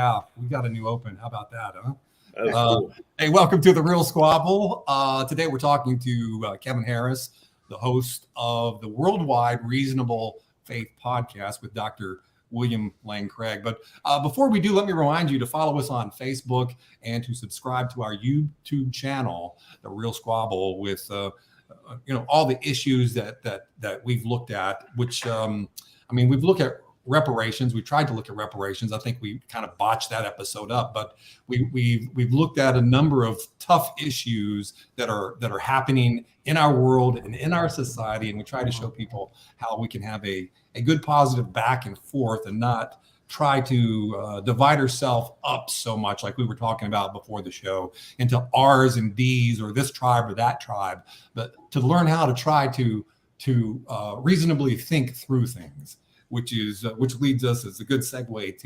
Yeah, we got a new open. How about that, huh? That was cool. Hey, welcome to the Real Squabble. Today we're talking to Kevin Harris, the host of the Worldwide Reasonable Faith podcast with Dr. William Lane Craig. But before we do, let me remind you to follow us on Facebook and to subscribe to our YouTube channel, the Real Squabble, with all the issues that we've looked at. Which we've looked at reparations. We tried to look at reparations. I think we kind of botched that episode up, but we've looked at a number of tough issues that are happening in our world and in our society, and we try to show people how we can have a good positive back and forth and not try to divide ourselves up so much, like we were talking about before the show, into R's and D's or this tribe or that tribe, but to learn how to try to reasonably think through things, which leads us as a good segue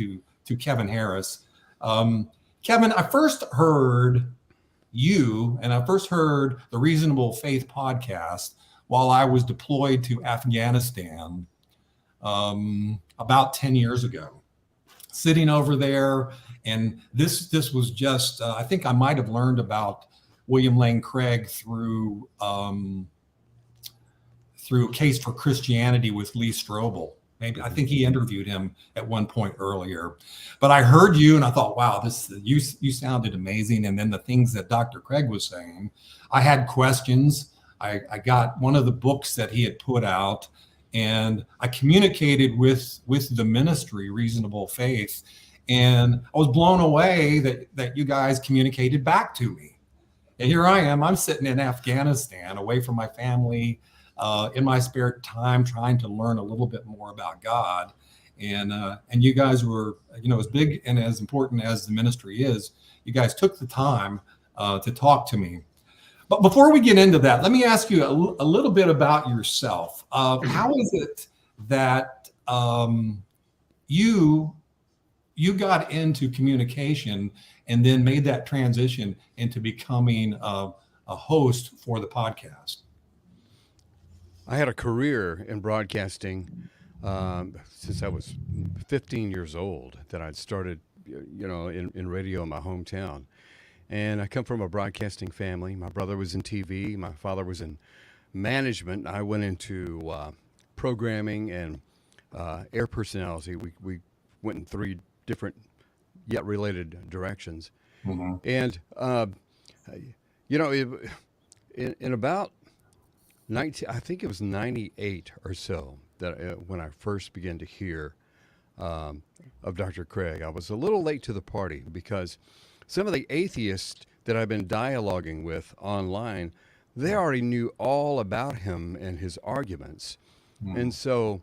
to Kevin Harris. Kevin, I first heard you and I first heard the Reasonable Faith podcast while I was deployed to Afghanistan about 10 years ago, sitting over there. And this was just, I think I might have learned about William Lane Craig through Case for Christianity with Lee Strobel. Maybe I think he interviewed him at one point earlier, but I heard you and I thought, wow, you sounded amazing. And then the things that Dr. Craig was saying, I had questions. I got one of the books that he had put out, and I communicated with the ministry, Reasonable Faith, and I was blown away that you guys communicated back to me. And here I am. I'm sitting in Afghanistan, away from my family, in my spare time, trying to learn a little bit more about God. And you guys were, as big and as important as the ministry is, you guys took the time to talk to me. But before we get into that, let me ask you a little bit about yourself. How is it that you got into communication and then made that transition into becoming a host for the podcast? I had a career in broadcasting since I was 15 years old, that I'd started, in radio in my hometown. And I come from a broadcasting family. My brother was in TV. My father was in management. I went into programming and air personality. We went in three different yet related directions. Mm-hmm. And, in about I think it was 98 or so that when I first began to hear of Dr. Craig. I was a little late to the party because some of the atheists that I've been dialoguing with online, they already knew all about him and his arguments. Mm. And so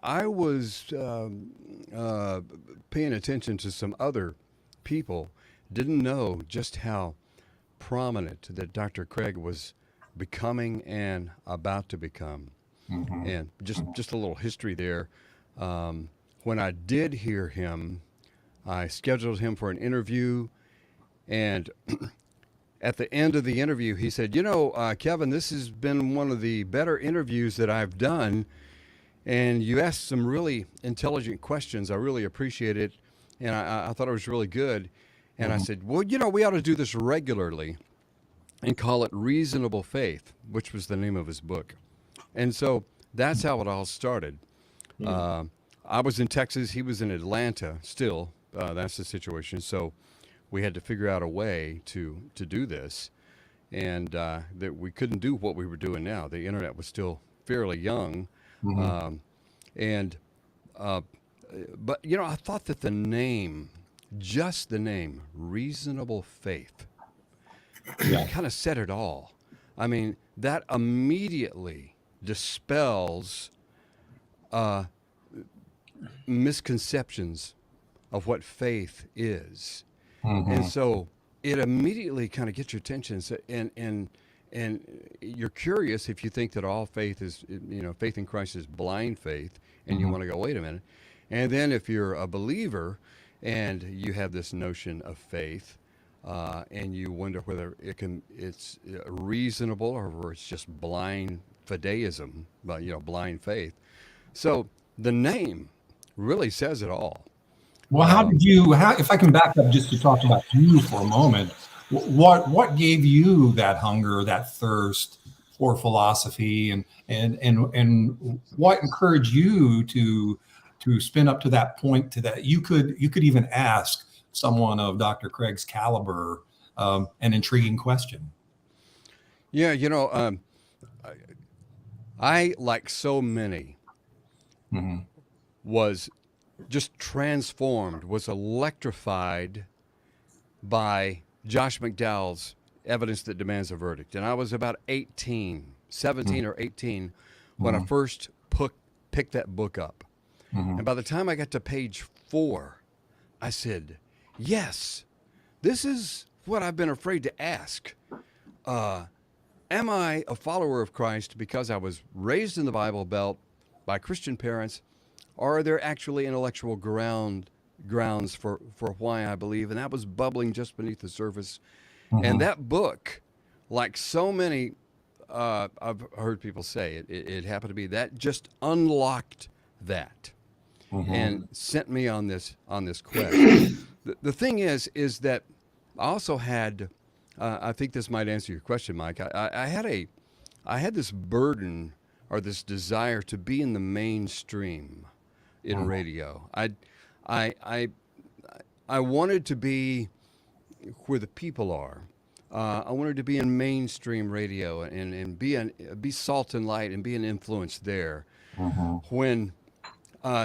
I was paying attention to some other people, didn't know just how prominent that Dr. Craig was becoming and about to become. Mm-hmm. And just a little history there. When I did hear him, I scheduled him for an interview, and at the end of the interview, he said, Kevin, this has been one of the better interviews that I've done, and you asked some really intelligent questions. I really appreciate it, and I thought it was really good. And mm-hmm. I said, well, we ought to do this regularly and call it Reasonable Faith, which was the name of his book. And so that's how it all started. Mm. I was in Texas. He was in Atlanta still. That's the situation. So we had to figure out a way to do this. And that we couldn't do what we were doing now. The internet was still fairly young. Mm-hmm. But, I thought that the name, just the name, Reasonable Faith, kind of said it all. I mean, that immediately dispels misconceptions of what faith is. Mm-hmm. And so it immediately kind of gets your attention. So, and you're curious if you think that all faith is, faith in Christ is blind faith, and mm-hmm. you want to go, wait a minute. And then if you're a believer and you have this notion of faith, and you wonder whether it's reasonable or it's just blind fideism, blind faith. So the name really says it all. Well, how did you? If I can back up just to talk about you for a moment, what gave you that hunger, that thirst for philosophy, and what encouraged you to spin up to that point to that you could even ask someone of Dr. Craig's caliber an intriguing question? Yeah, I, like so many, Hmm. was just transformed, was electrified by Josh McDowell's Evidence That Demands a Verdict. And I was about 18, 17 or 18 when I Hmm. first picked that book up. Hmm. And by the time I got to page 4, I said, yes, this is what I've been afraid to ask. Am I a follower of Christ because I was raised in the Bible Belt by Christian parents, or are there actually intellectual grounds for why I believe? And that was bubbling just beneath the surface. And Hmm. that book, like so many, I've heard people say, it happened to be that just unlocked that and Hmm. sent me on this quest. The thing is that I also had, I think this might answer your question, Mike. I had this burden or this desire to be in the mainstream in Hmm. radio. I, I, I wanted to be where the people are. I wanted to be in mainstream radio and be salt and light and be an influence there. Hmm. When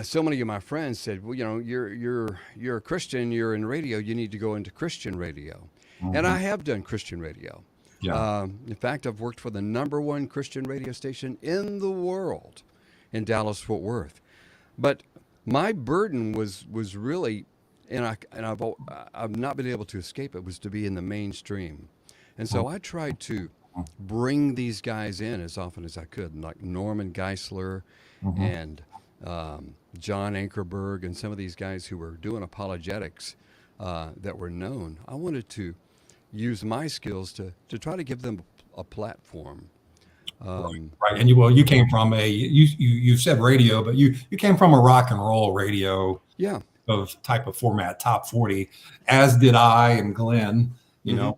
so many of my friends said, "Well, you're a Christian. You're in radio. You need to go into Christian radio," and Hmm. I have done Christian radio. Yeah. In fact, I've worked for the #1 Christian radio station in the world, in Dallas Fort Worth. But my burden was really, I've not been able to escape it. Was to be in the mainstream, and so I tried to bring these guys in as often as I could, like Norman Geisler Hmm. and John Ankerberg and some of these guys who were doing apologetics that were known. I wanted to use my skills to try to give them a platform. Right, Um, right. And you came from you said radio, but you came from a rock and roll radio yeah. of type of format, top 40, as did I and Glenn. You Hmm. know,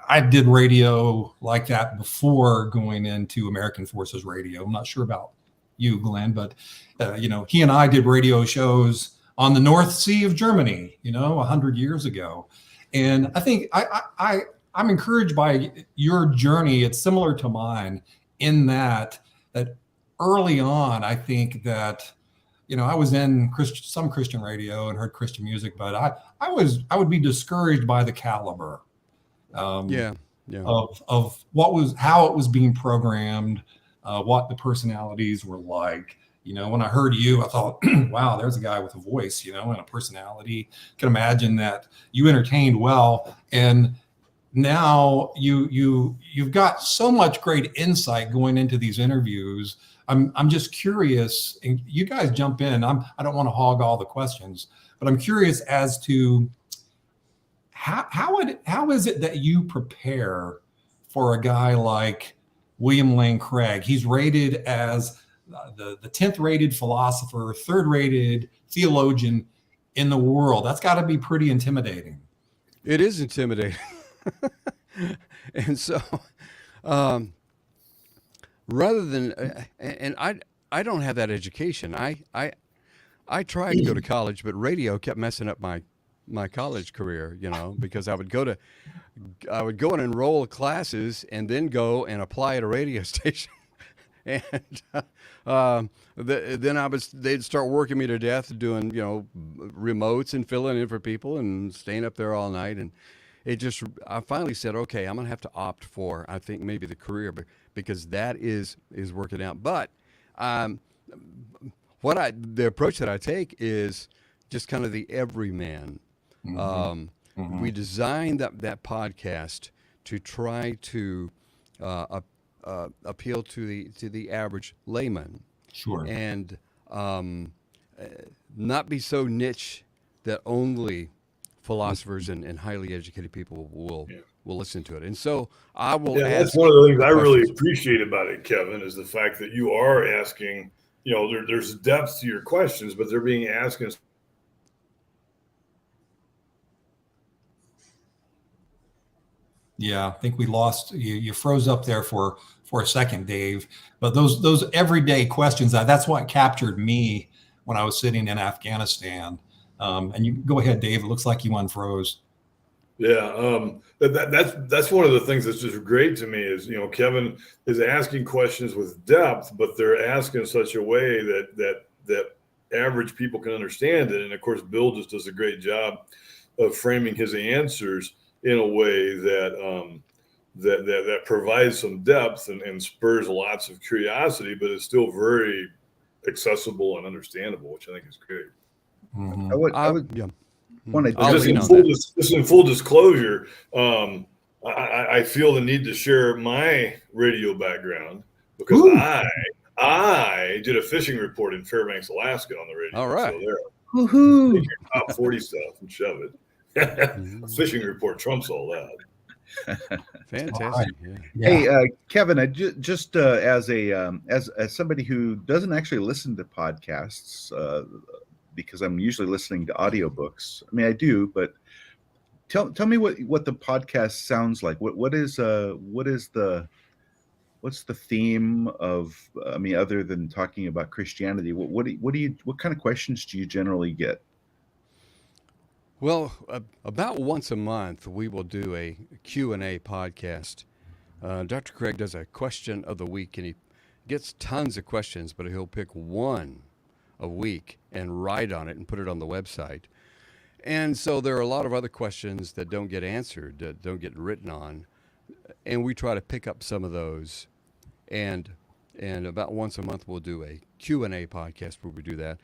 I did radio like that before going into American Forces Radio. I'm not sure about you, Glenn, but he and I did radio shows on the North Sea of Germany, 100 years ago. And I think I'm encouraged by your journey. It's similar to mine in that early on, I think that I was in some Christian radio and heard Christian music, but I would be discouraged by the caliber um, Yeah. Yeah. of how it was being programmed, what the personalities were like. When I heard you, I thought, wow, there's a guy with a voice, and a personality. Can imagine that you entertained well, and now you've got so much great insight going into these interviews. I'm just curious, and you guys jump in. I don't want to hog all the questions, but I'm curious as to how is it that you prepare for a guy like William Lane Craig? He's rated as the 10th rated philosopher, third rated theologian in the world. That's got to be pretty intimidating. It is intimidating. And so, um, rather than, and I don't have that education. I tried to go to college, but radio kept messing up my college career, because I would go and enroll classes and then go and apply at a radio station. And then they'd start working me to death doing, remotes and filling in for people and staying up there all night. And I finally said, okay, I'm going to have to opt for, I think maybe the career, because that is working out. But um, the approach that I take is just kind of the everyman. Hmm. Um, Hmm. we designed that podcast to try to appeal to the average layman, Sure. and um, uh, not be so niche that only philosophers and highly educated people Yeah. will listen to it. And so I will Yeah, that's ask one of the things the I really questions. appreciate about it, Kevin, is the fact that you are asking, there's depth to your questions, but they're being asked in Yeah, I think we lost you. You froze up there for a second, Dave. But those everyday questions, that's what captured me when I was sitting in Afghanistan. And you go ahead, Dave. It looks like you unfroze. Yeah, that's one of the things that's just great to me is, Kevin is asking questions with depth, but they're asking in such a way that average people can understand it. And of course, Bill just does a great job of framing his answers in a way that provides some depth and spurs lots of curiosity, but it's still very accessible and understandable, which I think is great. Mm-hmm. I would Yeah. want to Just in full disclosure, I feel the need to share my radio background because Ooh. I did a fishing report in Fairbanks, Alaska on the radio. All right. So there, Woohoo! take your top 40 stuff and shove it. A fishing report trumps all that. Fantastic. Yeah. Hey, Kevin, just as somebody who doesn't actually listen to podcasts, because I'm usually listening to audiobooks. I mean, I do, but tell me what the podcast sounds like. What's the theme of? I mean, other than talking about Christianity, what kind of questions do you generally get? Well, about once a month, we will do a Q&A podcast. Dr. Craig does a question of the week, and he gets tons of questions, but he'll pick one a week and write on it and put it on the website. And so there are a lot of other questions that don't get answered, that don't get written on, and we try to pick up some of those. And about once a month, we'll do a Q&A podcast where we do that.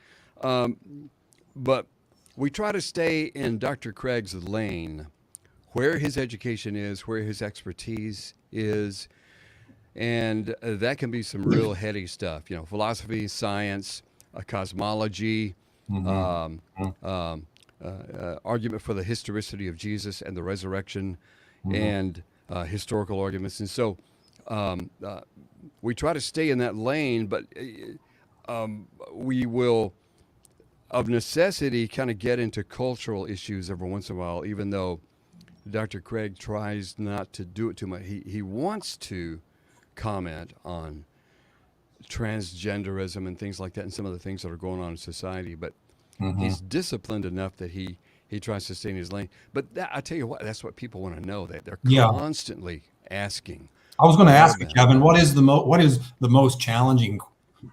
But we try to stay in Dr. Craig's lane, where his education is, where his expertise is, and that can be some real heady stuff. Philosophy, science, cosmology, argument for the historicity of Jesus and the resurrection, and historical arguments. And so we try to stay in that lane, but we will, of necessity, kind of get into cultural issues every once in a while, even though Dr. Craig tries not to do it too much. He wants to comment on transgenderism and things like that and some of the things that are going on in society, but he's disciplined enough that he tries to stay in his lane. But I tell you what, that's what people want to know, that they're constantly asking. I was going to ask you, Kevin, what is the most challenging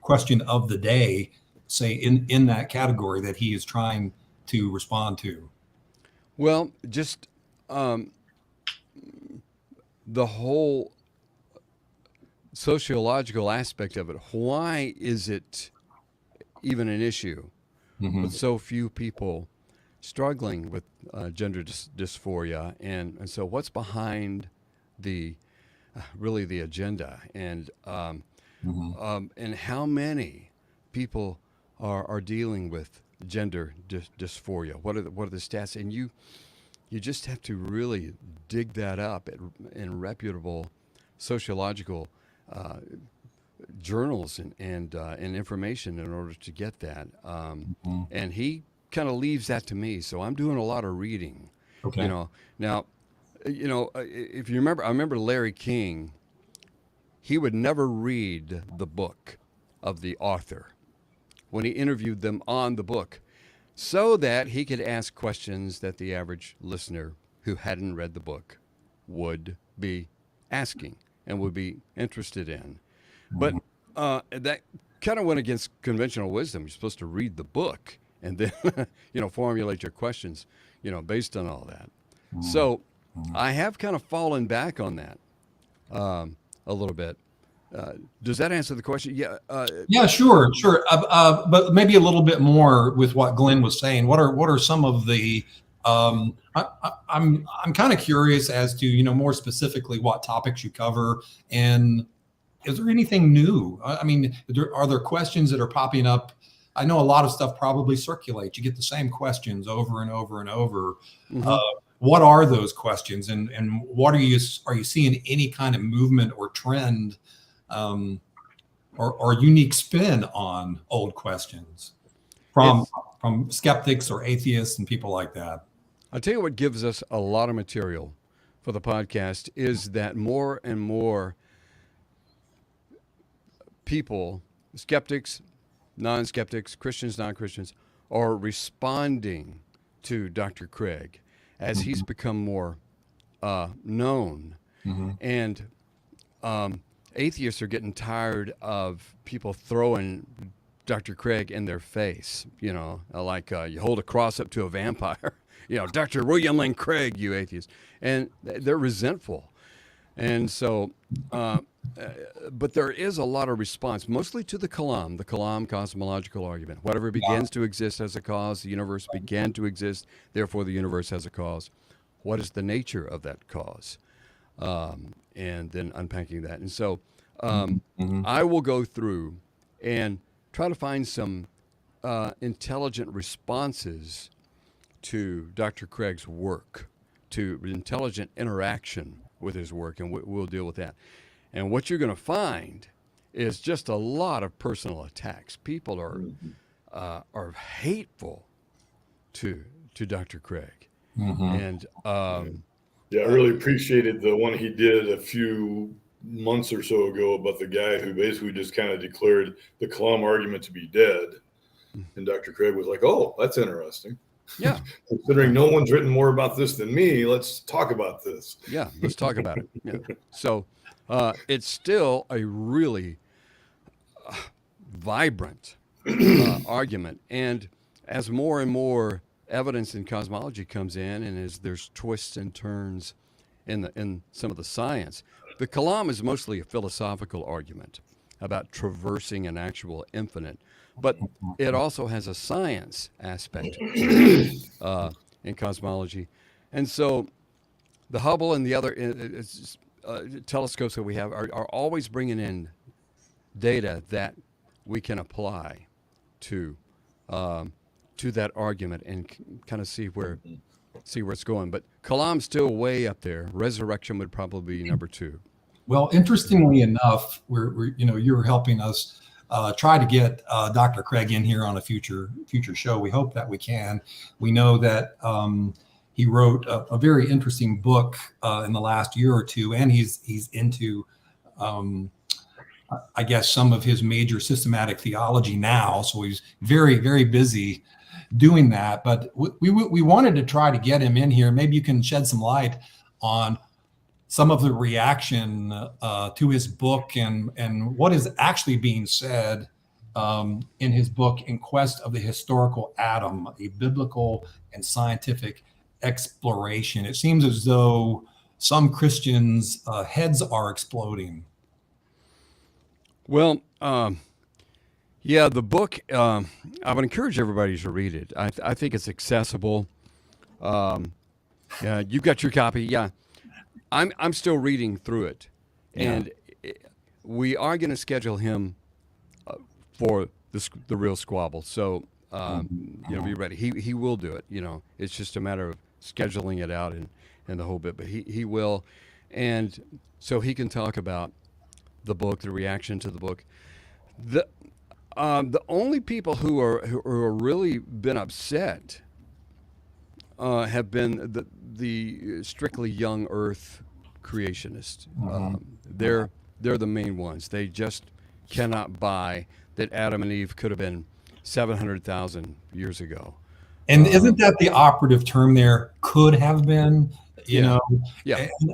question of the day, say in that category that he is trying to respond to? Well, just the whole sociological aspect of it. Why is it even an issue with so few people struggling with gender dysphoria? And so what's behind the really the agenda, and how many people are dealing with gender dysphoria? What are the stats? And you just have to really dig that up in reputable sociological journals and information in order to get that. And he kind of leaves that to me, so I'm doing a lot of reading. Okay. Now, if you remember, I remember Larry King. He would never read the book of the author when he interviewed them on the book, so that he could ask questions that the average listener who hadn't read the book would be asking and would be interested in. But that kind of went against conventional wisdom. You're supposed to read the book and then, formulate your questions, based on all that. So I have kind of fallen back on that a little bit. Does that answer the question? Yeah. Yeah, sure. But maybe a little bit more with what Glenn was saying. What are some of the? I'm kind of curious as to more specifically what topics you cover, and is there anything new? I mean, are there questions that are popping up? I know a lot of stuff probably circulates. You get the same questions over and over and over. What are those questions, and what are you seeing any kind of movement or trend? Or unique spin on old questions from skeptics or atheists and people like that? I'll tell you what gives us a lot of material for the podcast is that more and more people, skeptics, non-skeptics, Christians, non-Christians, are responding to Dr. Craig as he's become more known. And atheists are getting tired of people throwing Dr. Craig in their face, you know, like you hold a cross up to a vampire, you know, Dr. William Lane Craig, you atheist. And they're resentful. And so, but there is a lot of response, mostly to the Kalam cosmological argument. Whatever begins to exist as a cause, the universe began to exist, therefore the universe has a cause. What is the nature of that cause? And then unpacking that. And so I will go through and try to find some intelligent responses to Dr. Craig's work, to intelligent interaction with his work, and we'll deal with that. And what you're going to find is just a lot of personal attacks. People are hateful to Dr. Craig. And yeah, I really appreciated the one he did a few months or so ago about the guy who basically just kind of declared the Kalam argument to be dead. And Dr. Craig was like, oh, that's interesting. Yeah. Considering no one's written more about this than me, let's talk about this. Yeah, let's talk about it. Yeah. So it's still a really vibrant argument. And as more and more evidence in cosmology comes in, and as there's twists and turns in some of the science, the Kalam is mostly a philosophical argument about traversing an actual infinite, but it also has a science aspect in cosmology. And so the Hubble and the other telescopes that we have are always bringing in data that we can apply to that argument and kind of see where it's going. But Kalam's still way up there. Resurrection would probably be number 2. Well, interestingly enough, we're you're helping us try to get Dr. Craig in here on a future show. We hope that we can. We know that he wrote a very interesting book in the last year or two, and he's into I guess some of his major systematic theology now. So he's very, very busy doing that. But we wanted to try to get him in here. Maybe you can shed some light on some of the reaction to his book and what is actually being said in his book, In Quest of the Historical Atom, a biblical and scientific exploration. It seems as though some Christians' heads are exploding. Well, yeah, the book, I would encourage everybody to read it. I think it's accessible. Yeah, you got your copy. Yeah. I'm still reading through it, and we are going to schedule him for the real Squabble. So be ready. He will do it. It's just a matter of scheduling it out and the whole bit. But he will, and so he can talk about the book, the reaction to the book. The only people who are really been upset have been the strictly young Earth creationists. They're the main ones. They just cannot buy that Adam and Eve could have been 700,000 years ago. And isn't that the operative term there? Could have been. Yeah.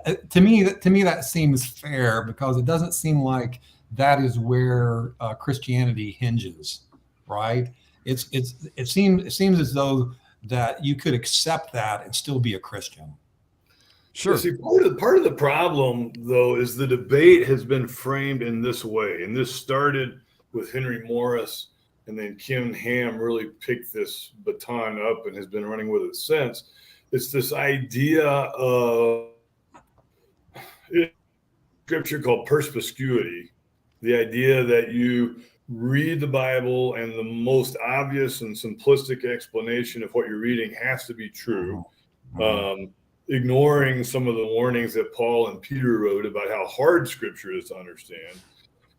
And to me that seems fair, because it doesn't seem like that is where Christianity hinges, right? It seems as though that you could accept that and still be a Christian. Sure. Yeah, see, part of the problem, though, is the debate has been framed in this way, and this started with Henry Morris, and then Kim Ham really picked this baton up and has been running with it since. It's this idea of scripture called perspicuity, the idea that you read the Bible and the most obvious and simplistic explanation of what you're reading has to be true, ignoring some of the warnings that Paul and Peter wrote about how hard scripture is to understand.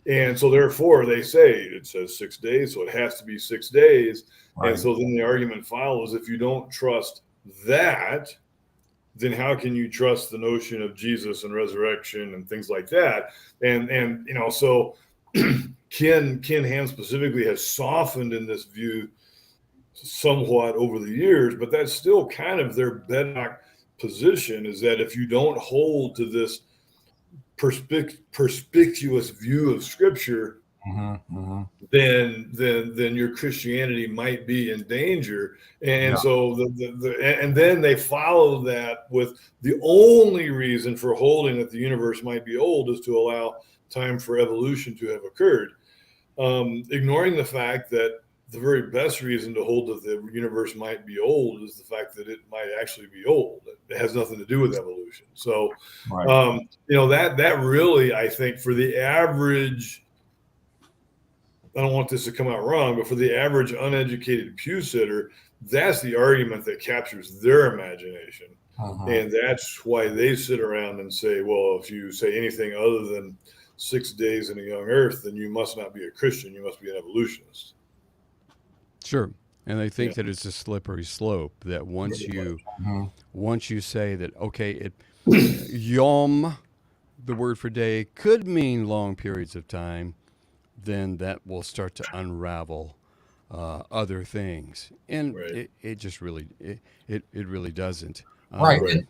And so therefore they say it says 6 days, so it has to be 6 days. Right. And so then the argument follows, if you don't trust that, then how can you trust the notion of Jesus and resurrection and things like that? And so Ken Ham specifically has softened in this view somewhat over the years, but that's still kind of their bedrock position, is that if you don't hold to this perspicuous view of Scripture, then your Christianity might be in danger. And so and then they follow that with the only reason for holding that the universe might be old is to allow time for evolution to have occurred, ignoring the fact that the very best reason to hold that the universe might be old is the fact that it might actually be old. It has nothing to do with evolution. So, that really, I think, for the average, I don't want this to come out wrong, but for the average uneducated pew sitter, that's the argument that captures their imagination. And that's why they sit around and say, well, if you say anything other than 6 days in a young earth, then you must not be a Christian. You must be an evolutionist. Sure. And they think that it's a slippery slope, that once you say that, okay, yom, the word for day, could mean long periods of time, then that will start to unravel other things. And it just really, it really doesn't. Right. And,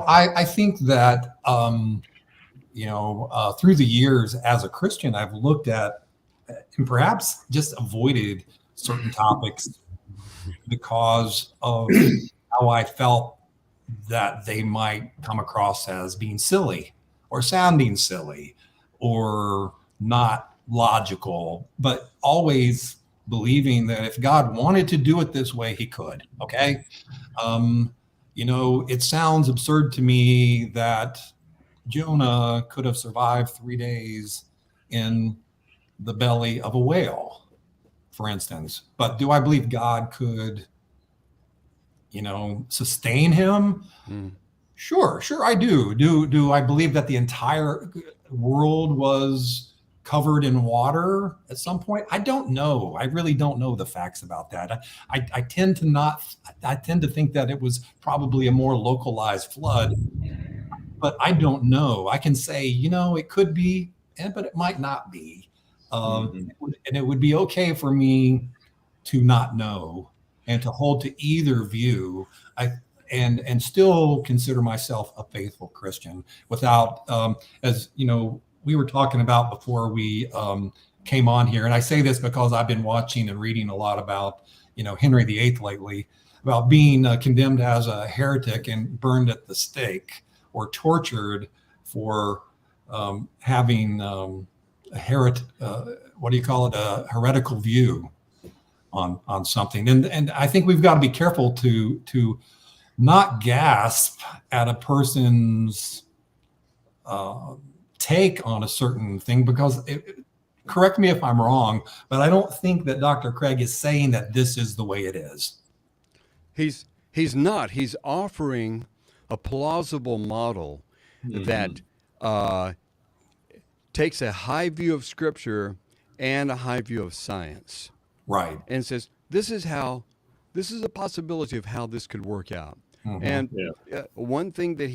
I think that, through the years as a Christian, I've looked at and perhaps just avoided certain topics because of how I felt that they might come across as being silly or sounding silly or not logical, but always believing that if God wanted to do it this way, he could. Okay. It sounds absurd to me that Jonah could have survived 3 days in the belly of a whale, for instance. But do I believe God could, sustain him? Sure, I do. Do I believe that the entire world was covered in water at some point? I don't know. I really don't know the facts about that. I tend to think that it was probably a more localized flood, but I don't know. I can say, it could be, but it might not be. And it would be okay for me to not know and to hold to either view. And still consider myself a faithful Christian without, as we were talking about before we came on here. And I say this because I've been watching and reading a lot about, Henry VIII lately, about being condemned as a heretic and burned at the stake or tortured for having a heretical view on something. And I think we've got to be careful to not gasp at a person's take on a certain thing, because correct me if I'm wrong, but I don't think that Dr. Craig is saying that this is the way it is. He's not. He's offering a plausible model that takes a high view of Scripture and a high view of science. Right. And says, this is a possibility of how this could work out. And one thing that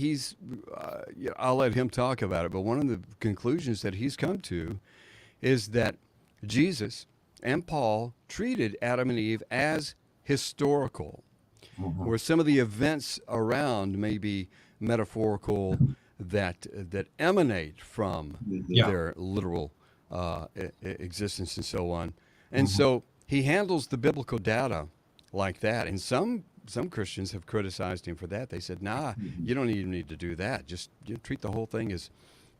I'll let him talk about it, but one of the conclusions that he's come to is that Jesus and Paul treated Adam and Eve as historical, where some of the events around may be metaphorical that emanate from their literal existence and so on. And so he handles the biblical data like that. And some Christians have criticized him for that. They said, nah, you don't even need to do that. Just treat the whole thing as,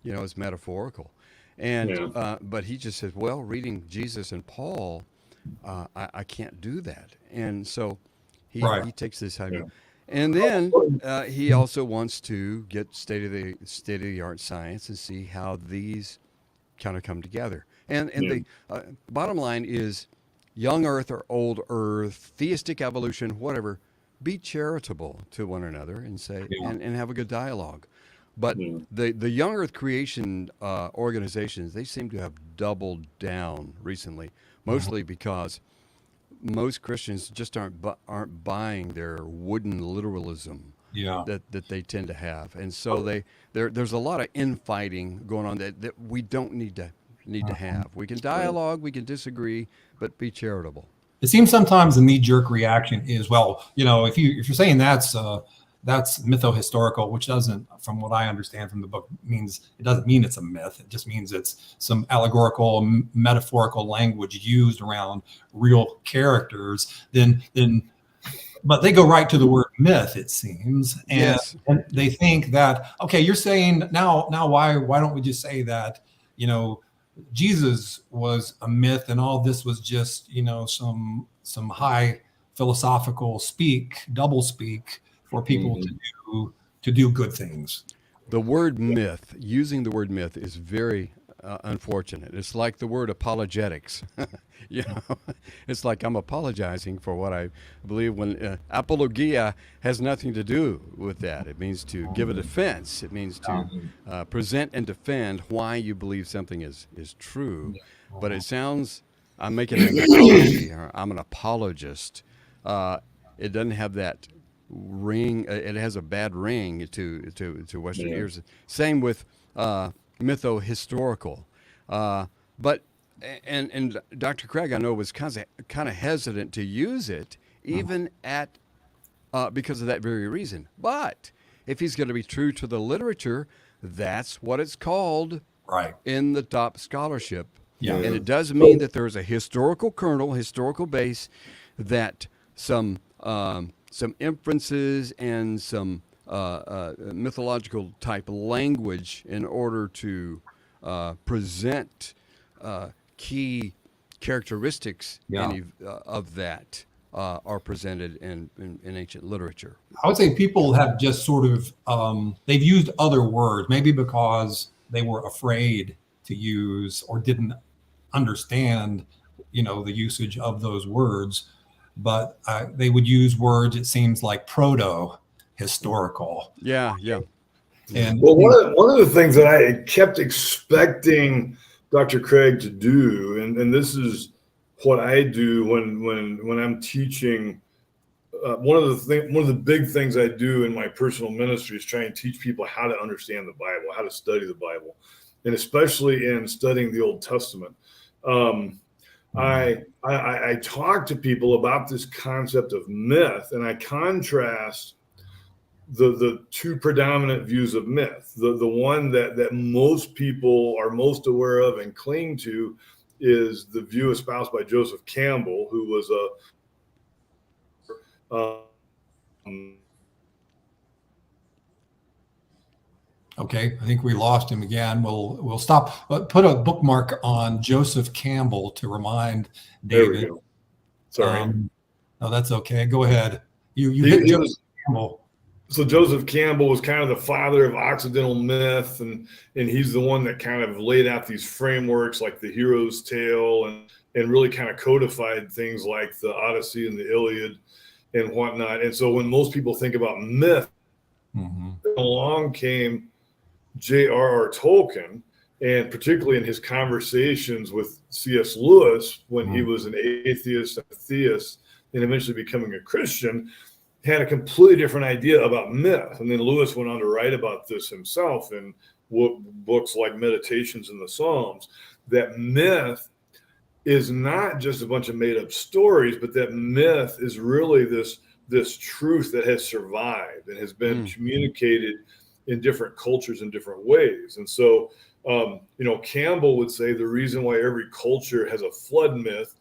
as metaphorical. And but he just says, well, reading Jesus and Paul, I can't do that. And so he takes this high view. And then he also wants to get state of the art science and see how these kind of come together. And the bottom line is, young Earth or old Earth, theistic evolution, whatever, be charitable to one another and say and have a good dialogue. But the young Earth creation organizations, they seem to have doubled down recently, mostly because most Christians just aren't buying their wooden literalism Yeah. that they tend to have, and so there's a lot of infighting going on that we don't need to have. We can dialogue, we can disagree, but be charitable. It seems sometimes the knee-jerk reaction is, well, if you're saying that's mytho-historical, which doesn't, from what I understand from the book, it doesn't mean it's a myth. It just means it's some allegorical, metaphorical language used around real characters. But they go right to the word myth, it seems, and, Yes. and they think that, okay, you're saying now why don't we just say that Jesus was a myth and all this was just some high philosophical double speak for people to do good things. The word myth, using the word myth, is very unfortunate. It's like the word apologetics. It's like I'm apologizing for what I believe, when apologia has nothing to do with that. It means to give a defense. It means to present and defend why you believe something is true. But it sounds, I'm making an apology, or I'm an apologist. It doesn't have that ring. It has a bad ring to Western ears. Same with mytho-historical. But Dr. Craig, I know, was kind of hesitant to use it, even because of that very reason. But if he's going to be true to the literature, that's what it's called, right, in the top scholarship. Yeah. And it does mean that there's a historical kernel, historical base, that some inferences and some mythological type language in order to present key characteristics of that are presented in ancient literature. I would say people have just sort of they've used other words, maybe because they were afraid to use or didn't understand the usage of those words, but they would use words, it seems, like proto-historical. Yeah. And one of the things that I kept expecting Dr. Craig to do, and this is what I do when I'm teaching. One of the big things I do in my personal ministry is try and teach people how to understand the Bible, how to study the Bible, and especially in studying the Old Testament. I talk to people about this concept of myth, and I contrast the two predominant views of myth. The one that most people are most aware of and cling to is the view espoused by Joseph Campbell, who was okay, I think we lost him again. We'll stop. Put a bookmark on Joseph Campbell to remind David. There we go. Sorry. No, that's okay. Go ahead. You hit Joseph Campbell. So Joseph Campbell was kind of the father of Occidental myth, and he's the one that kind of laid out these frameworks like the hero's tale and really kind of codified things like the Odyssey and the Iliad and whatnot. And so when most people think about myth, along came J.R.R. Tolkien, and particularly in his conversations with C.S. Lewis when he was an atheist and a theist and eventually becoming a Christian, had a completely different idea about myth. And then Lewis went on to write about this himself in books like Meditations in the Psalms, that myth is not just a bunch of made up stories, but that myth is really this truth that has survived and has been communicated in different cultures in different ways. And so, Campbell would say the reason why every culture has a flood myth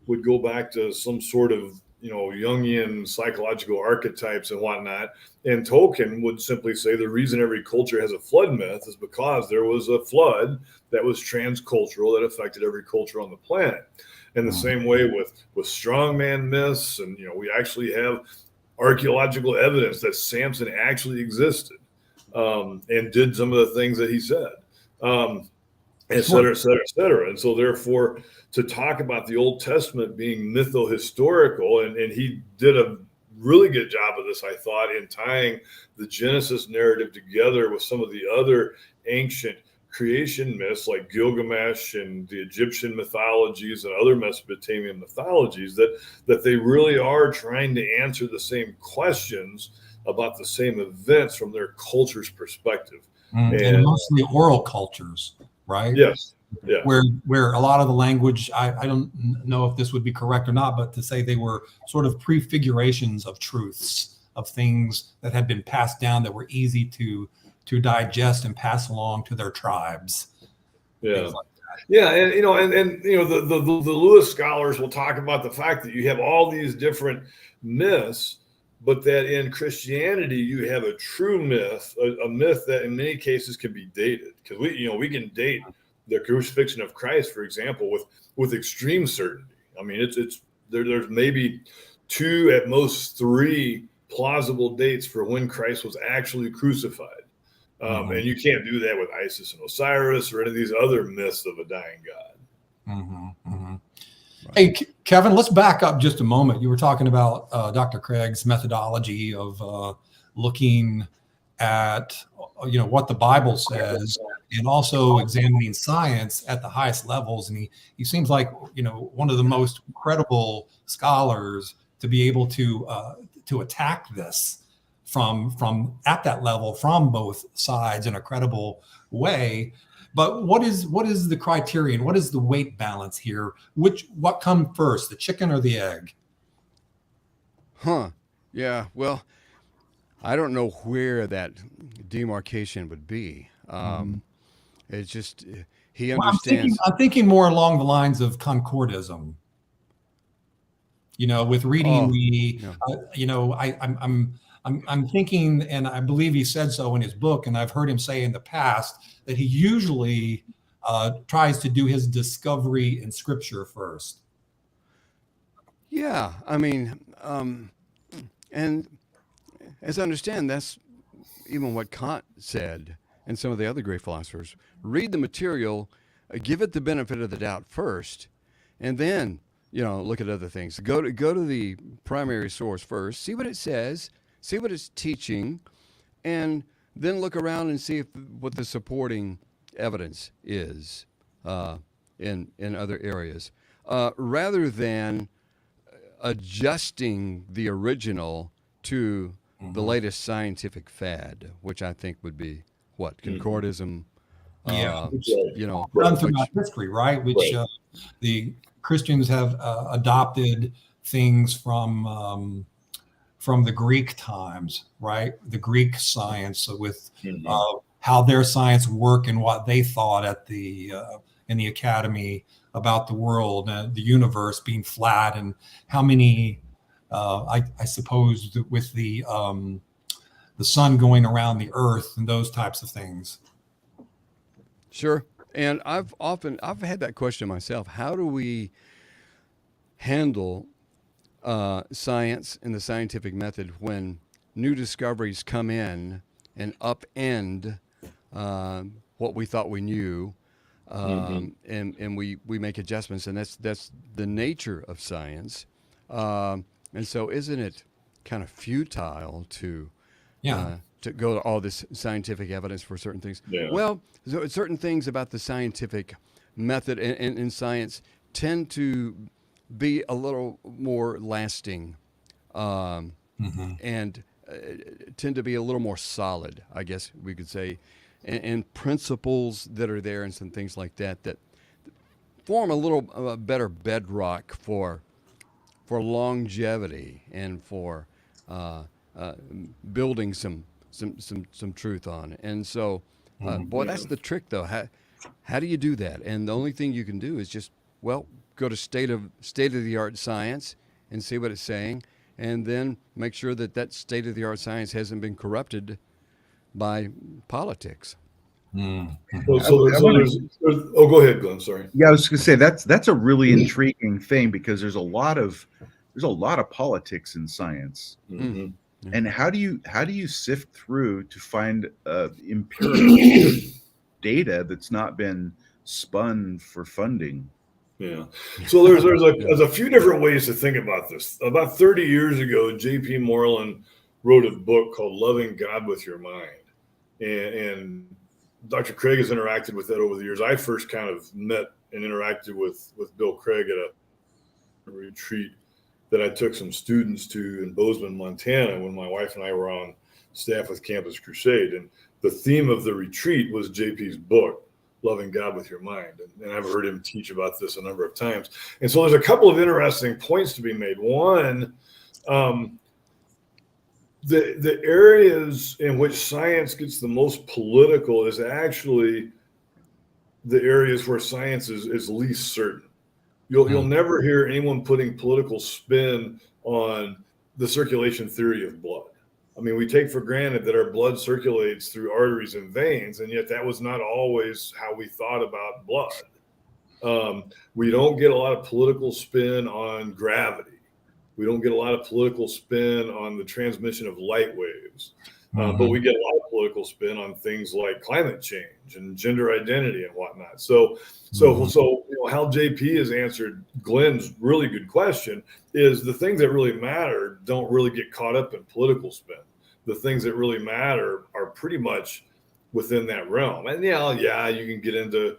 would go back to some sort of Jungian psychological archetypes and whatnot. And Tolkien would simply say the reason every culture has a flood myth is because there was a flood that was transcultural that affected every culture on the planet. And the same way with strongman myths, and we actually have archaeological evidence that Samson actually existed and did some of the things that he said, et cetera, et cetera, et cetera. And so therefore, to talk about the Old Testament being mytho-historical, and he did a really good job of this, I thought, in tying the Genesis narrative together with some of the other ancient creation myths like Gilgamesh and the Egyptian mythologies and other Mesopotamian mythologies, that they really are trying to answer the same questions about the same events from their culture's perspective. And mostly oral cultures, right? Yes. Yeah. Where a lot of the language, I don't know if this would be correct or not, but to say they were sort of prefigurations of truths, of things that had been passed down that were easy to digest and pass along to their tribes. Yeah. Like yeah. And, the Lewis scholars will talk about the fact that you have all these different myths, but that in Christianity, you have a true myth, a myth that in many cases can be dated, because we can date the crucifixion of Christ, for example, with extreme certainty. I mean, there's maybe 2 at most 3 plausible dates for when Christ was actually crucified. And you can't do that with Isis and Osiris or any of these other myths of a dying God. Hey, Kevin, let's back up just a moment. You were talking about Dr. Craig's methodology of looking at, what the Bible says and also examining science at the highest levels. And he seems like, one of the most credible scholars to be able to attack this from at that level from both sides in a credible way. But what is the criterion? What is the weight balance here? What comes first, the chicken or the egg? Yeah. Well, I don't know where that demarcation would be. It's just he understands. I'm thinking more along the lines of concordism. With reading I'm thinking, and I believe he said so in his book, and I've heard him say in the past that he usually tries to do his discovery in Scripture first. Yeah, I mean, and as I understand, that's even what Kant said and some of the other great philosophers. Read the material, give it the benefit of the doubt first, and then look at other things. Go to the primary source first, see what it says, see what it's teaching, and then look around and see what the supporting evidence is in other areas, rather than adjusting the original to the latest scientific fad, which I think would be concordism. Run throughout history, right? Which the Christians have adopted things from the Greek times, right? The Greek science with how their science worked and what they thought at in the academy about the world and the universe being flat, and how many I suppose with the sun going around the earth and those types of things. Sure. And I've had that question myself. How do we handle science and the scientific method when new discoveries come in and upend what we thought we knew, and we make adjustments, and that's the nature of science. And so, isn't it kind of futile to go to all this scientific evidence for certain things? Yeah. Well, certain things about the scientific method and science tend to be a little more lasting, and tend to be a little more solid, I guess we could say, and principles that are there and some things like that form a little better bedrock for longevity and for building some truth on. And so, boy, that's the trick, though. How do you do that? And the only thing you can do is just go to state of the art science and see what it's saying, and then make sure that state of the art science hasn't been corrupted by politics. Well, go ahead, Glenn. Sorry. Yeah, I was going to say that's a really intriguing thing, because there's a lot of politics in science. And how do you sift through to find empirical data that's not been spun for funding? Yeah. So there's a few different ways to think about this. About 30 years ago, J.P. Moreland wrote a book called Loving God with Your Mind. And Dr. Craig has interacted with that over the years. I first kind of met and interacted with Bill Craig at a retreat that I took some students to in Bozeman, Montana, when my wife and I were on staff with Campus Crusade. And the theme of the retreat was JP's book, Loving God with Your Mind. And I've heard him teach about this a number of times. And so there's a couple of interesting points to be made. One, the areas in which science gets the most political is actually the areas where science is least certain. You'll never hear anyone putting political spin on the circulation theory of blood. I mean, we take for granted that our blood circulates through arteries and veins, and yet that was not always how we thought about blood. We don't get a lot of political spin on gravity. We don't get a lot of political spin on the transmission of light waves. But we get a lot of political spin on things like climate change and gender identity and whatnot. So how JP has answered Glenn's really good question is the things that really matter don't really get caught up in political spin. The things that really matter are pretty much within that realm. And you can get into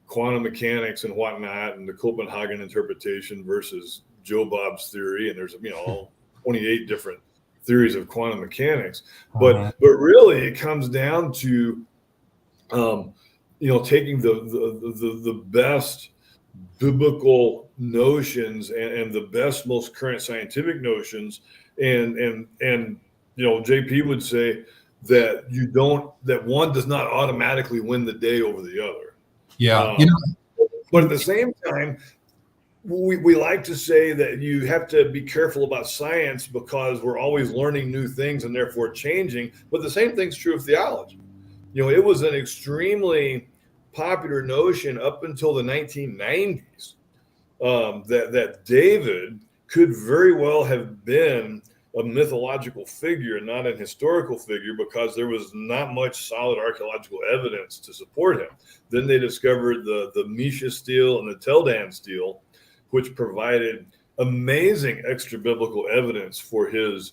quantum mechanics and whatnot and the Copenhagen interpretation versus Joe Bob's theory. And there's 28 different theories of quantum mechanics, but really it comes down to taking the best biblical notions and the best, most current scientific notions, and JP would say that one does not automatically win the day over the other. But at the same time, we like to say that you have to be careful about science because we're always learning new things and therefore changing. But the same thing's true of theology. It was an extremely popular notion up until the 1990s that David could very well have been a mythological figure and not an historical figure because there was not much solid archaeological evidence to support him. Then they discovered the Mesha stele and the Teldan stele, which provided amazing extra biblical evidence for his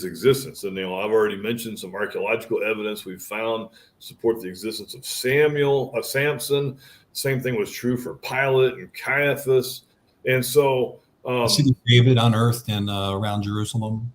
existence. And I've already mentioned some archaeological evidence we've found support the existence of Samson. Same thing was true for Pilate and Caiaphas. And so the city of David unearthed in around Jerusalem.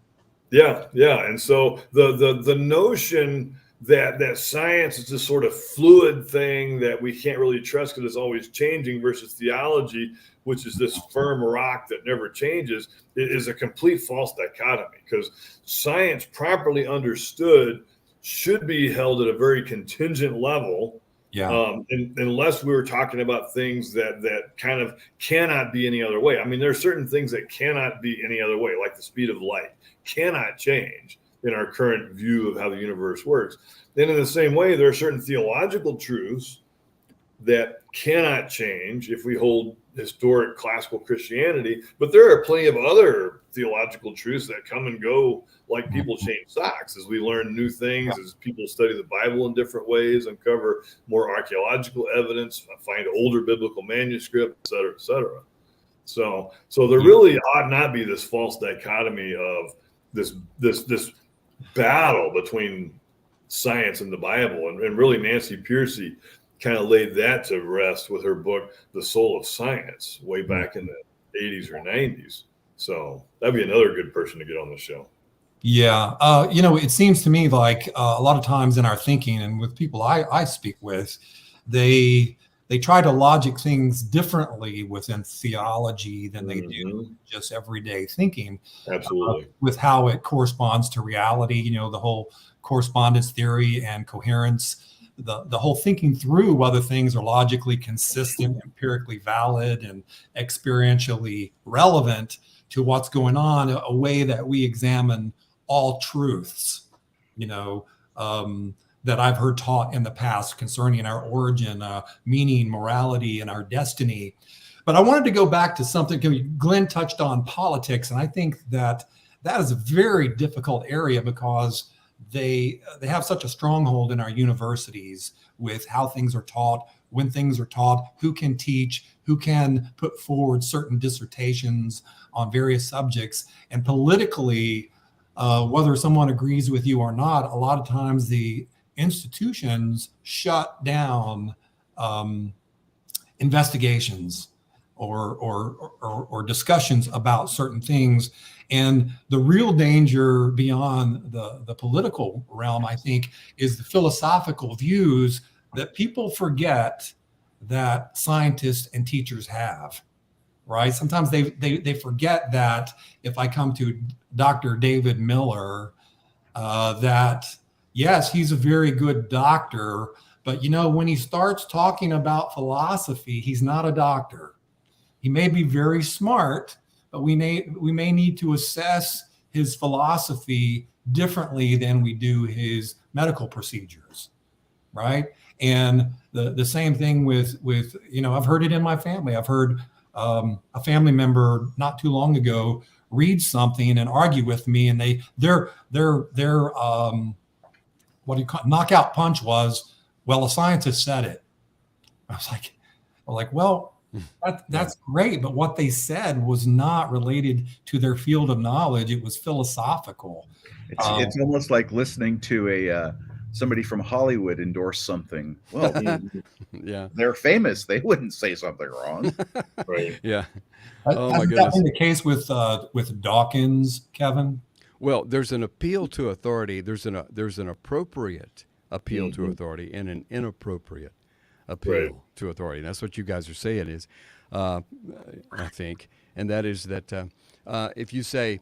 Yeah. And so the notion that science is this sort of fluid thing that we can't really trust because it's always changing versus theology, which is this firm rock that never changes, it is a complete false dichotomy because science properly understood should be held at a very contingent level. Unless we were talking about things that kind of cannot be any other way. I mean, there are certain things that cannot be any other way, like the speed of light cannot change in our current view of how the universe works. Then in the same way, there are certain theological truths that cannot change if we hold historic classical Christianity, but there are plenty of other theological truths that come and go like people change socks as we learn new things, as people study the Bible in different ways, uncover more archaeological evidence, find older biblical manuscripts, et cetera, et cetera. So there really ought not be this false dichotomy of this battle between science and the Bible. And really Nancy Pearcey kind of laid that to rest with her book, The Soul of Science, way back in the 80s or 90s. So that'd be another good person to get on the show. Yeah. It seems to me like a lot of times in our thinking and with people I speak with, they try to logic things differently within theology than they do just everyday thinking. Absolutely. With how it corresponds to reality, the whole correspondence theory and coherence, the whole thinking through whether things are logically consistent, empirically valid, and experientially relevant to what's going on, a way that we examine all truths, that I've heard taught in the past concerning our origin, meaning, morality, and our destiny. But I wanted to go back to something. Glenn touched on politics, and I think that is a very difficult area because they have such a stronghold in our universities with how things are taught, when things are taught, who can teach, who can put forward certain dissertations on various subjects. And politically, whether someone agrees with you or not, a lot of times the institutions shut down investigations or discussions about certain things. And the real danger beyond the political realm, I think, is the philosophical views that people forget that scientists and teachers have, right? Sometimes they forget that if I come to Dr. David Miller, that yes, he's a very good doctor, but when he starts talking about philosophy, he's not a doctor. He may be very smart, but we may need to assess his philosophy differently than we do his medical procedures, right? And the same thing with I've heard it in my family. I've heard a family member not too long ago read something and argue with me, and their what do you call it? Knockout punch was, well, a scientist said it. I was like, well, that's great, but what they said was not related to their field of knowledge. It was philosophical. It's almost like listening to somebody from Hollywood endorse something. Well, yeah, they're famous. They wouldn't say something wrong. Right. Yeah. Oh my goodness. That been the case with Dawkins, Kevin? Well, there's an appeal to authority. There's an appropriate appeal to authority and an inappropriate appeal to authority. And that's what you guys are saying is, I think, and that is that if you say,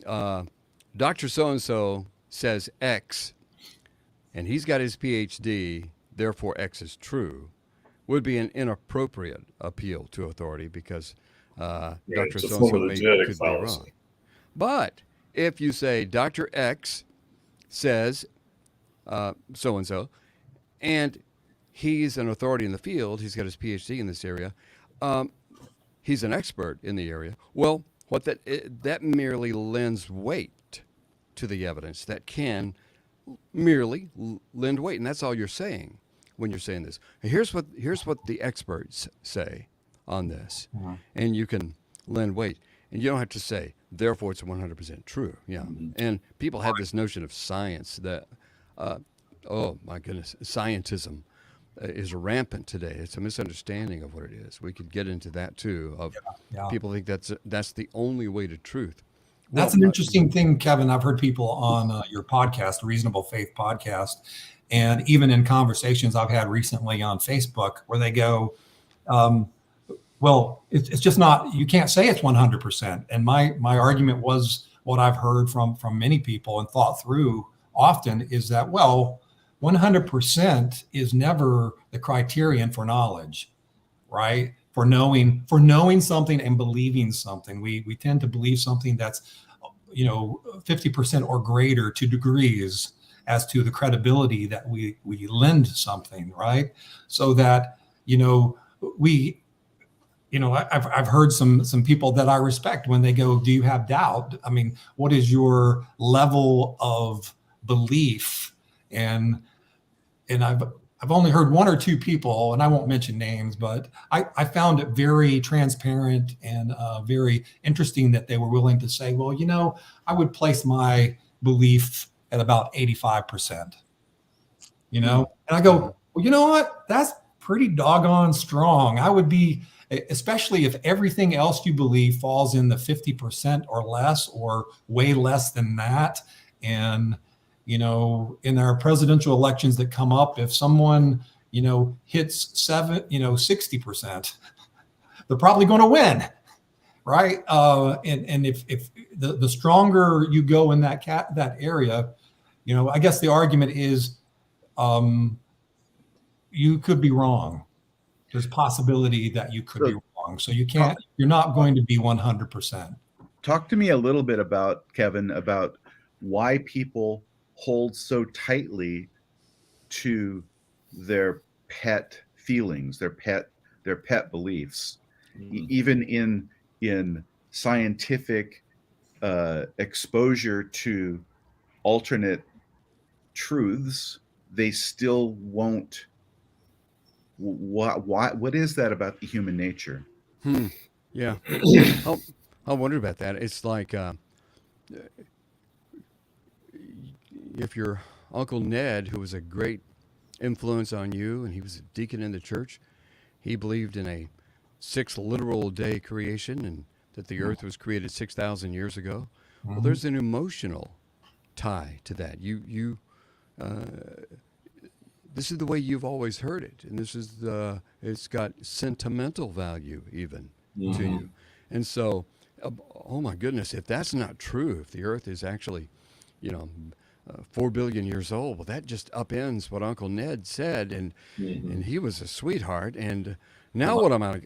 Dr. So-and-so says X, and he's got his PhD, therefore X is true, would be an inappropriate appeal to authority because Dr. So-and-so could be wrong. But if you say Dr. X says so-and-so, and he's an authority in the field, he's got his PhD in this area, he's an expert in the area, well, that merely lends weight to the evidence. That can merely lend weight, and that's all you're saying when you're saying this. Here's what the experts say on this, and you can lend weight, and you don't have to say therefore it's 100% true. Yeah, and people have this notion of science that, oh my goodness, scientism is rampant today. It's a misunderstanding of what it is. We could get into that too. Of people think that's the only way to truth. That's an interesting thing, Kevin. I've heard people on your podcast, Reasonable Faith Podcast, and even in conversations I've had recently on Facebook where they go, well, it's just not, you can't say it's 100%. And my argument was what I've heard from many people and thought through often is that, well, 100% is never the criterion for knowledge, right? For knowing something and believing something. We tend to believe something that's 50% or greater to degrees as to the credibility that we lend something, right? So that I've heard some people that I respect when they go, do you have doubt? I mean, what is your level of belief? And I've only heard one or two people, and I won't mention names, but I found it very transparent and very interesting that they were willing to say, well, I would place my belief at about 85%, and I go, well, you know what? That's pretty doggone strong. I would be, especially if everything else you believe falls in the 50% or less or way less than that. And in our presidential elections that come up, if someone, hits 60%, they're probably going to win, right? And if the stronger you go in that area, I guess the argument is, you could be wrong. There's possibility that you could be wrong. So you're not going to be 100%. Talk to me a little bit about, Kevin, about why people hold so tightly to their pet feelings, their pet beliefs, even in scientific exposure to alternate truths, they still won't. What is that about the human nature? Yeah. I wonder about that. It's like if your Uncle Ned, who was a great influence on you, and he was a deacon in the church, he believed in a 6 literal day creation and that the earth was created 6,000 years ago. Well, there's an emotional tie to that. This is the way you've always heard it, and this is it's got sentimental value even to you. And so, oh my goodness, if that's not true, if the earth is actually, 4 billion years old, well, that just upends what Uncle Ned said, and he was a sweetheart. And now what am I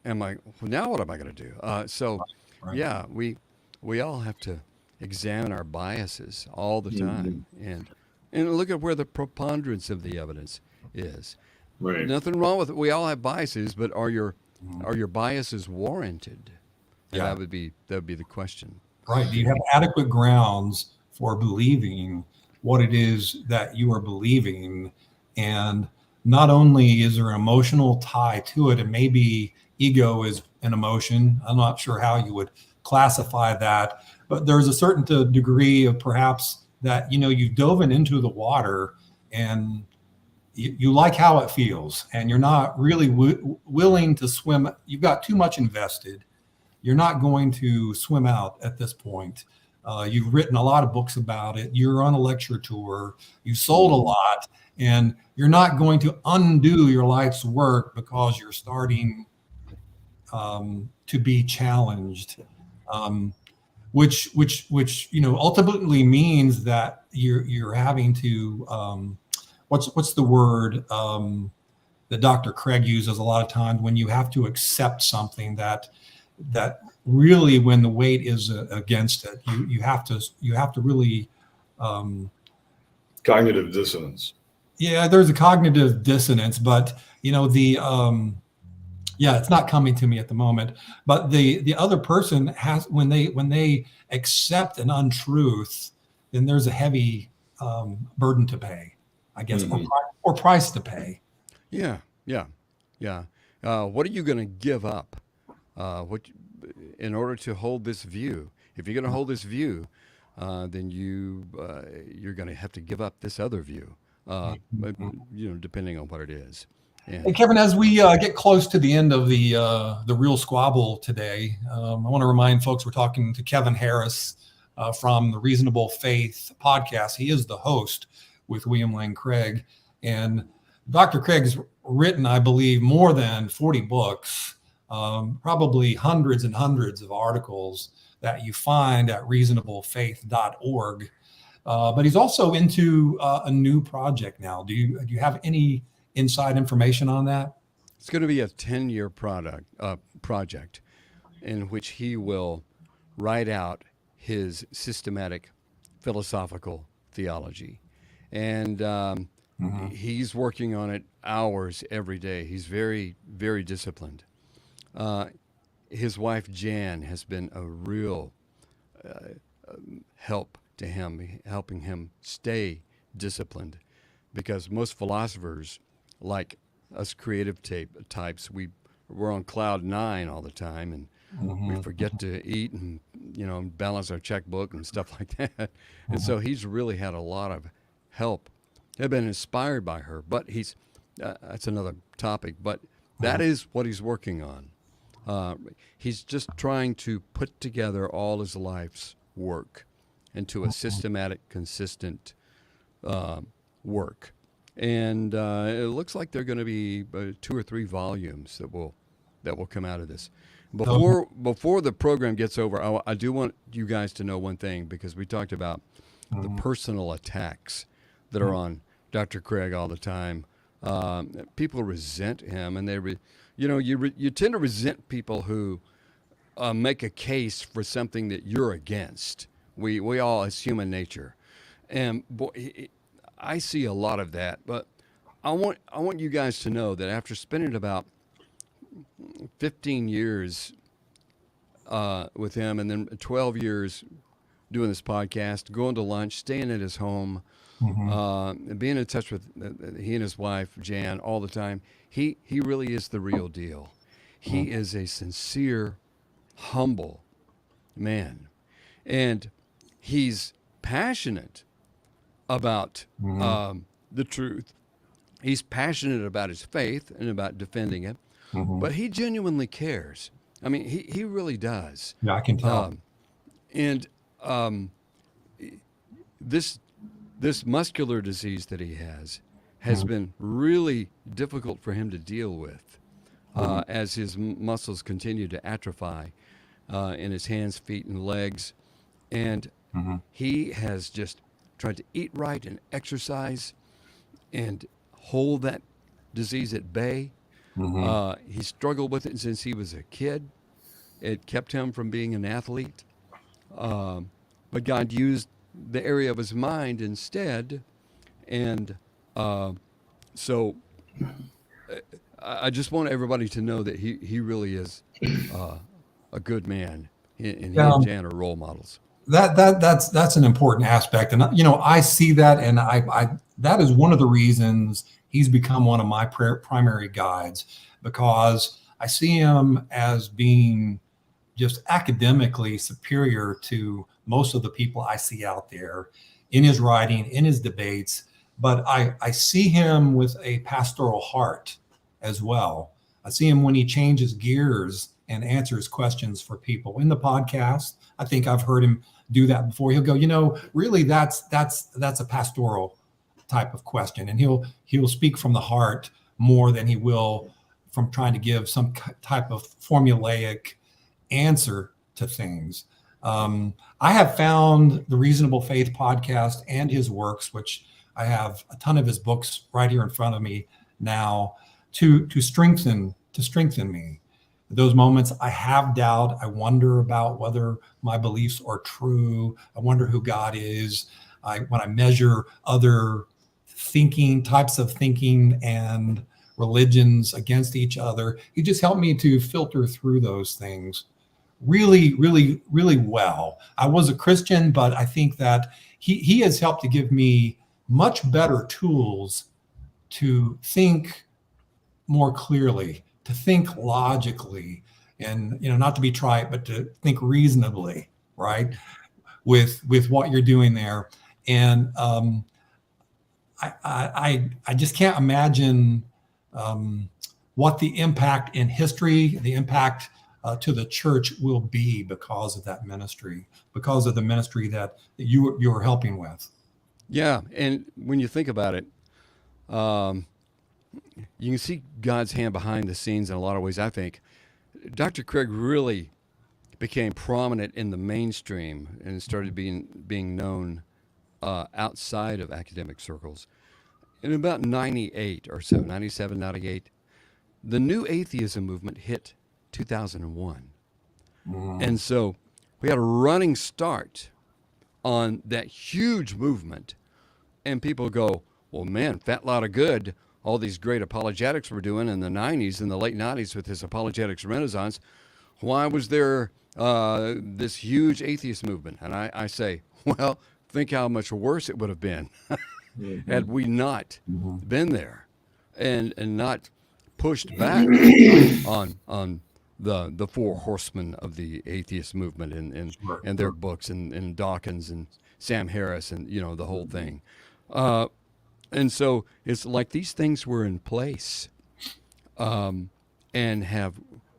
going to do? Yeah, we all have to examine our biases all the time, and look at where the preponderance of the evidence is. Right. Nothing wrong with it. We all have biases, but are your biases warranted? And Yeah. that would be the question. Right. Do you have adequate grounds for believing what it is that you are believing? And not only is there an emotional tie to it, and maybe ego is an emotion. I'm not sure how you would classify that, but there's a certain degree of perhaps that, you've dove into the water and you like how it feels, and you're not really willing to swim. You've got too much invested. You're not going to swim out at this point. You've written a lot of books about it. You're on a lecture tour. You sold a lot, and you're not going to undo your life's work because you're starting to be challenged, which ultimately means that you're having to what's the word that Dr. Craig uses a lot of times, when you have to accept something that really, when the weight is against it, you have to really Cognitive dissonance. Yeah, there's a cognitive dissonance, but it's not coming to me at the moment. But the other person has, when they accept an untruth, then there's a heavy burden to pay, I guess, or price to pay. Yeah. What are you going to give up? In order to hold this view? If you're going to hold this view, then you're going to have to give up this other view. Depending on what it is. Hey, Kevin, as we get close to the end of the real squabble today, I want to remind folks we're talking to Kevin Harris from the Reasonable Faith podcast. He is the host with William Lane Craig, and Dr. Craig's written, I believe, more than 40 books, probably hundreds and hundreds of articles that you find at reasonablefaith.org. But he's also into a new project now. Do you have any inside information on that? It's going to be a 10-year project in which he will write out his systematic philosophical theology. And he's working on it hours every day. He's very, very disciplined. His wife, Jan, has been a real help to him, helping him stay disciplined, because most philosophers, like us creative types, we're on cloud 9 all the time, and we forget to eat and balance our checkbook and stuff like that. And so he's really had a lot of help. I've been inspired by her, but that's another topic. But that is what he's working on. He's just trying to put together all his life's work into a systematic, consistent work. And it looks like there are going to be 2 or 3 volumes that will come out of this. Before the program gets over, I do want you guys to know one thing, because we talked about the personal attacks that are on Dr. Craig all the time. People resent him, and you tend to resent people who make a case for something that you're against. We all, it's human nature, and I see a lot of that. But I want you guys to know that after spending about 15 years with him, and then 12 years doing this podcast, going to lunch, staying at his home, being in touch with he and his wife Jan all the time, he really is the real deal. He is a sincere, humble man, and he's passionate about the truth. He's passionate about his faith and about defending it. but he genuinely cares. I mean, he really does. Yeah, I can tell. And this muscular disease that he has been really difficult for him to deal with as his muscles continue to atrophy in his hands, feet, and legs. And he has just tried to eat right and exercise and hold that disease at bay. He struggled with it since he was a kid. It kept him from being an athlete. But God used the area of his mind instead. And so I just want everybody to know that he really is a good man, and he and Jan are role models. That's an important aspect, and I see that, and I that is one of the reasons he's become one of my primary guides, because I see him as being just academically superior to most of the people I see out there in his writing, in his debates. But I see him with a pastoral heart as well. I see him when he changes gears and answers questions for people in the podcast. I think I've heard him do that before. He'll go, really, that's a pastoral type of question, and he'll speak from the heart more than he will from trying to give some type of formulaic answer to things. I have found the Reasonable Faith podcast and his works, which I have a ton of his books right here in front of me now, to strengthen me. Those moments I have doubt, I wonder about whether my beliefs are true. I wonder who God is. When I measure other types of thinking and religions against each other, he just helped me to filter through those things really, really, really well. I was a Christian, but I think that he has helped to give me much better tools to think more clearly, to think logically, and not to be trite, but to think reasonably, right, with what you're doing there. And I just can't imagine what the impact in history, the impact to the church will be because of that ministry, because of the ministry that you are helping with. Yeah, and when you think about it, you can see God's hand behind the scenes in a lot of ways. I think Dr. Craig really became prominent in the mainstream and started being known outside of academic circles in about 98 or so, 97, 98. The new atheism movement hit 2001. And so we had a running start on that huge movement. And people go, well, man, fat lot of good. All these great apologetics were doing in the 90s, in the late 90s with this apologetics renaissance. Why was there this huge atheist movement? And I say, well, think how much worse it would have been had we not been there and not pushed back on the four horsemen of the atheist movement and their books and Dawkins and Sam Harris and the whole thing. And so it's like these things were in place and have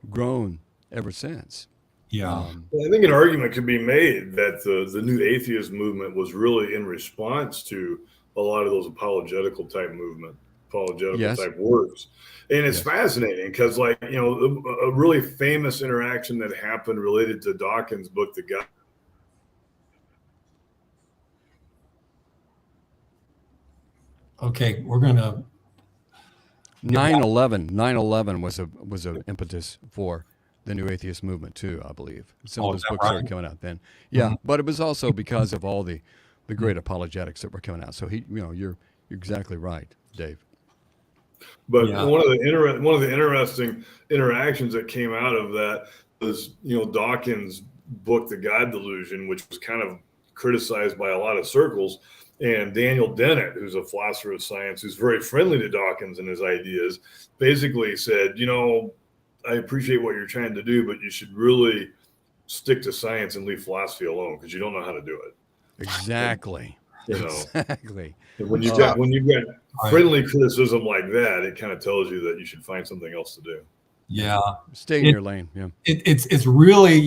grown ever since. Yeah. I think an argument could be made that the new atheist movement was really in response to a lot of those apologetical type type works. And it's fascinating because, like, a really famous interaction that happened related to Dawkins' book, The God. Okay, we're going to 9/11 was a impetus for the new atheist movement too, I believe. Some of those books started coming out then. Yeah, but it was also because of all the great apologetics that were coming out. So you're exactly right, Dave. But one of the interesting interactions that came out of that was Dawkins' book, The God Delusion, which was kind of criticized by a lot of circles. And Daniel Dennett, who's a philosopher of science, who's very friendly to Dawkins and his ideas, basically said, I appreciate what you're trying to do, but you should really stick to science and leave philosophy alone because you don't know how to do it. Exactly. Exactly. And when you've got friendly criticism like that, it kind of tells you that you should find something else to do. Yeah. Stay in your lane. Yeah. It's really,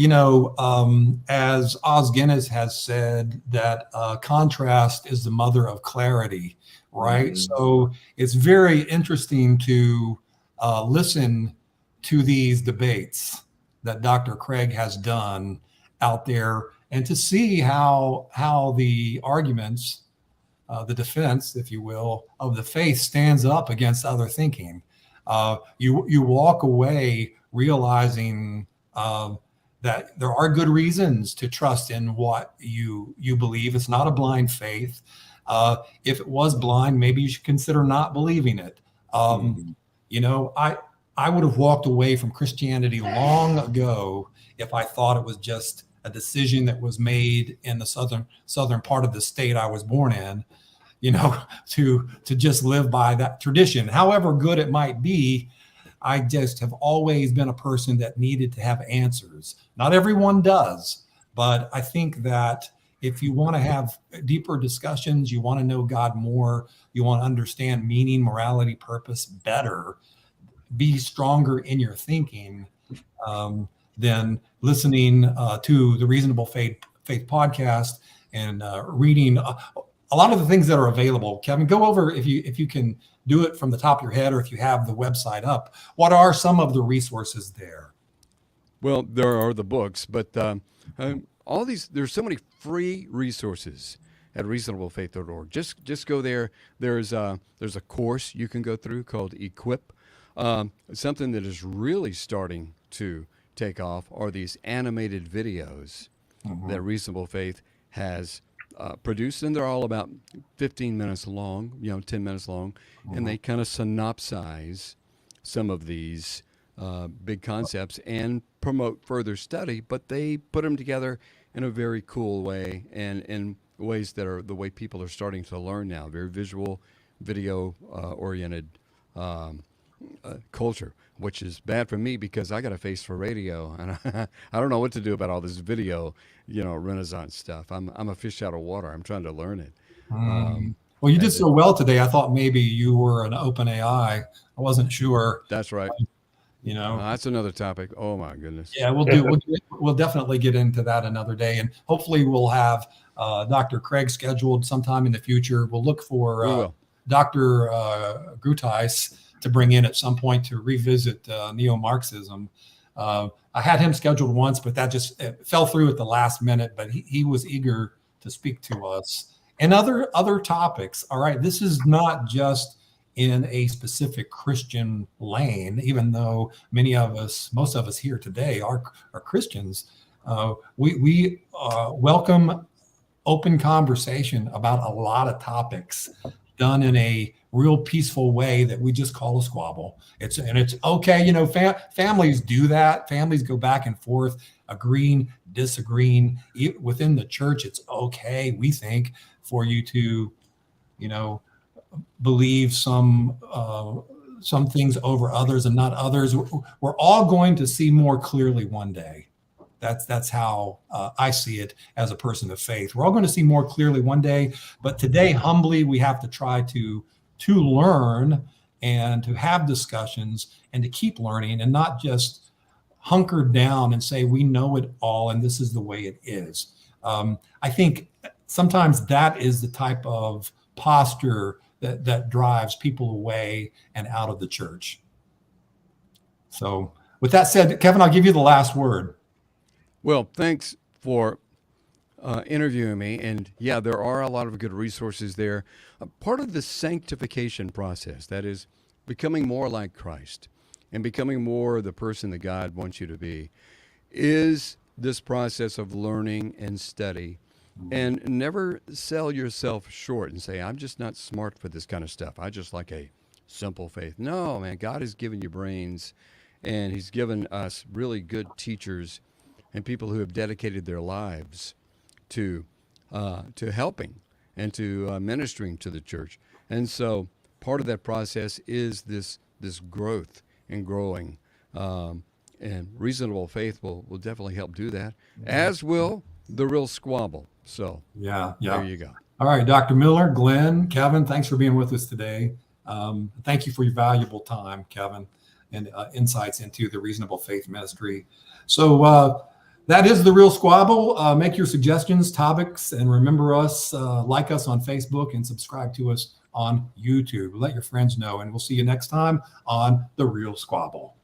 as Os Guinness has said, that contrast is the mother of clarity, right? So it's very interesting to listen to these debates that Dr. Craig has done out there, and to see how the arguments, the defense, if you will, of the faith stands up against other thinking. You walk away realizing that there are good reasons to trust in what you believe. It's not a blind faith. If it was blind, maybe you should consider not believing it. I would have walked away from Christianity long ago if I thought it was just a decision that was made in the southern part of the state I was born in, to just live by that tradition, however good it might be. I just have always been a person that needed to have answers. Not everyone does, but I think that if you want to have deeper discussions, you want to know God more, you want to understand meaning, morality, purpose better, be stronger in your thinking, than listening to the Reasonable Faith podcast and reading a lot of the things that are available. Kevin, go over, if you can do it from the top of your head, or if you have the website up, what are some of the resources there? Well, there are the books, but all these, there's so many free resources at reasonablefaith.org. Just go there. There's a course you can go through called Equip. Something that is really starting to take off are these animated videos that Reasonable Faith has produced, and they're all about 15 minutes long, 10 minutes long, and they kind of synopsize some of these big concepts and promote further study, but they put them together in a very cool way, and in ways that are the way people are starting to learn now, very visual, video oriented culture, which is bad for me because I got a face for radio, and I don't know what to do about all this video, Renaissance stuff. I'm a fish out of water. I'm trying to learn it. Well, you did so well today. I thought maybe you were an open AI. I wasn't sure. That's right. That's another topic. Oh my goodness. Yeah, we'll definitely get into that another day, and hopefully we'll have Dr. Craig scheduled sometime in the future. We'll look for Dr. Grutais to bring in at some point to revisit neo-Marxism. I had him scheduled once, but that just fell through at the last minute. But he was eager to speak to us and other topics. All right, this is not just in a specific Christian lane, even though most of us here today are Christians. We welcome open conversation about a lot of topics, done in a real peaceful way that we just call a squabble. It's okay. Families do that. Families go back and forth, agreeing, disagreeing. Within the church, it's okay, we think, for you to, believe some things over others and not others. We're all going to see more clearly one day. That's how I see it as a person of faith. We're all going to see more clearly one day, but today, humbly, we have to try to learn and to have discussions and to keep learning, and not just hunker down and say we know it all and this is the way it is. I think sometimes that is the type of posture that drives people away and out of the church. So with that said, Kevin, I'll give you the last word. Well, thanks for interviewing me. And yeah, there are a lot of good resources there. Part of the sanctification process, that is becoming more like Christ and becoming more the person that God wants you to be, is this process of learning and study. And never sell yourself short and say, I'm just not smart for this kind of stuff. I just like a simple faith. No, man, God has given you brains, and he's given us really good teachers and people who have dedicated their lives to helping and to ministering to the church. And so part of that process is this growth and growing. And Reasonable Faith will definitely help do that, as will the Real Squabble. So yeah, there you go. All right, Dr. Miller, Glenn, Kevin, thanks for being with us today. Thank you for your valuable time, Kevin. and insights into the Reasonable Faith Ministry. So that is the Real Squabble. Make your suggestions, topics, and remember us, like us on Facebook and subscribe to us on YouTube. Let your friends know, and we'll see you next time on the Real Squabble.